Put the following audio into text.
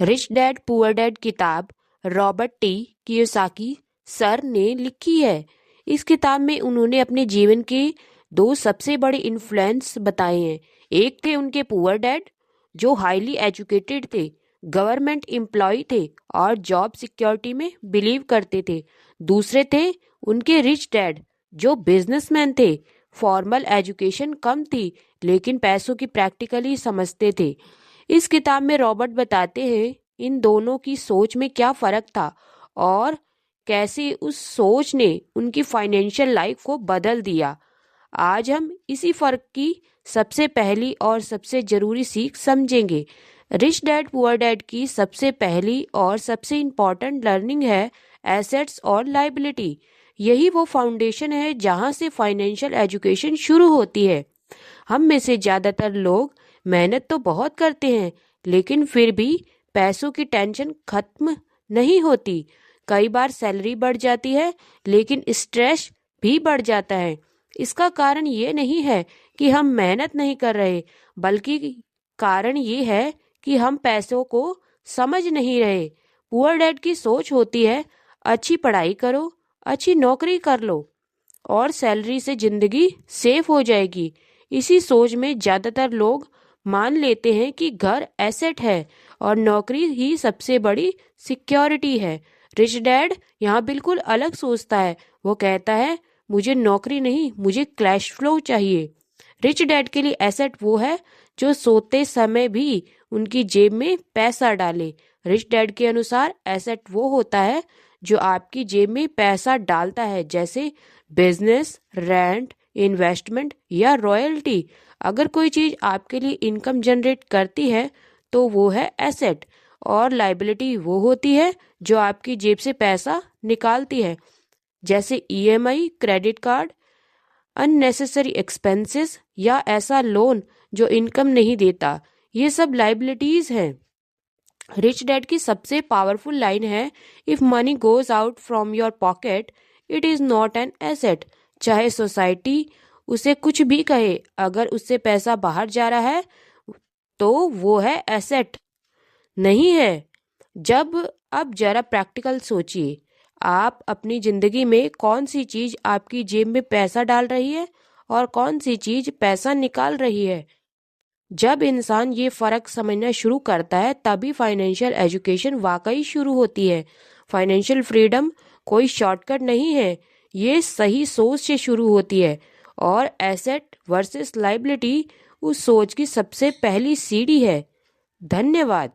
Rich dad poor dad किताब Robert T Kiyosaki sir ने लिखी है। इस किताब में उन्होंने अपने जीवन के दो सबसे बड़े इन्फ्लुएंस बताए हैं। एक थे उनके पुअर डैड जो हाईली एजुकेटेड थे, गवर्नमेंट एम्प्लॉय थे और जॉब सिक्योरिटी में बिलीव करते थे। दूसरे थे उनके रिच डैड जो बिजनेसमैन थे, फॉर्मल एजुकेशन कम थी लेकिन पैसों की प्रैक्टिकली समझते थे। इस किताब में रॉबर्ट बताते हैं इन दोनों की सोच में क्या फर्क था और कैसे उस सोच ने उनकी फाइनेंशियल लाइफ को बदल दिया। आज हम इसी फर्क की सबसे पहली और सबसे जरूरी सीख समझेंगे। रिच डैड पुअर डैड की सबसे पहली और सबसे इम्पॉर्टेंट लर्निंग है एसेट्स और लाइबिलिटी। यही वो फाउंडेशन है जहाँ से फाइनेंशियल एजुकेशन शुरू होती है। हम में से ज़्यादातर लोग मेहनत तो बहुत करते हैं लेकिन फिर भी पैसों की टेंशन खत्म नहीं होती। कई बार सैलरी बढ़ जाती है लेकिन स्ट्रेस भी बढ़ जाता है। इसका कारण ये नहीं है कि हम मेहनत नहीं कर रहे, बल्कि कारण ये है कि हम पैसों को समझ नहीं रहे। पुअर डैड की सोच होती है अच्छी पढ़ाई करो, अच्छी नौकरी कर लो और सैलरी से जिंदगी सेफ हो जाएगी। इसी सोच में ज्यादातर लोग मान लेते हैं कि घर एसेट है और नौकरी ही सबसे बड़ी सिक्योरिटी है। रिच डैड यहाँ बिल्कुल अलग सोचता है। वो कहता है मुझे नौकरी नहीं, मुझे कैश फ्लो चाहिए। रिच डैड के लिए एसेट वो है जो सोते समय भी उनकी जेब में पैसा डाले। रिच डैड के अनुसार एसेट वो होता है जो आपकी जेब में पैसा डालता है, जैसे बिजनेस, रेंट, इन्वेस्टमेंट या रॉयल्टी। अगर कोई चीज आपके लिए इनकम जनरेट करती है तो वो है एसेट, और लाइबिलिटी वो होती है जो आपकी जेब से पैसा निकालती है, जैसे EMI, credit card, unnecessary expenses या ऐसा लोन जो इनकम नहीं देता। ये सब लाइबिलिटीज हैं। रिच डैड की सबसे पावरफुल लाइन है if money goes out from your pocket it is not an asset. चाहे सोसाइटी उसे कुछ भी कहे, अगर उससे पैसा बाहर जा रहा है तो वो है एसेट नहीं है। जब अब जरा प्रैक्टिकल सोचिए, आप अपनी जिंदगी में कौन सी चीज आपकी जेब में पैसा डाल रही है और कौन सी चीज पैसा निकाल रही है। जब इंसान ये फर्क समझना शुरू करता है तभी फाइनेंशियल एजुकेशन वाकई शुरू होती है। फाइनेंशियल फ्रीडम कोई शॉर्टकट नहीं है, ये सही सोच से शुरू होती है और एसेट वर्सेस लाइबिलिटी उस सोच की सबसे पहली सीढ़ी है। धन्यवाद।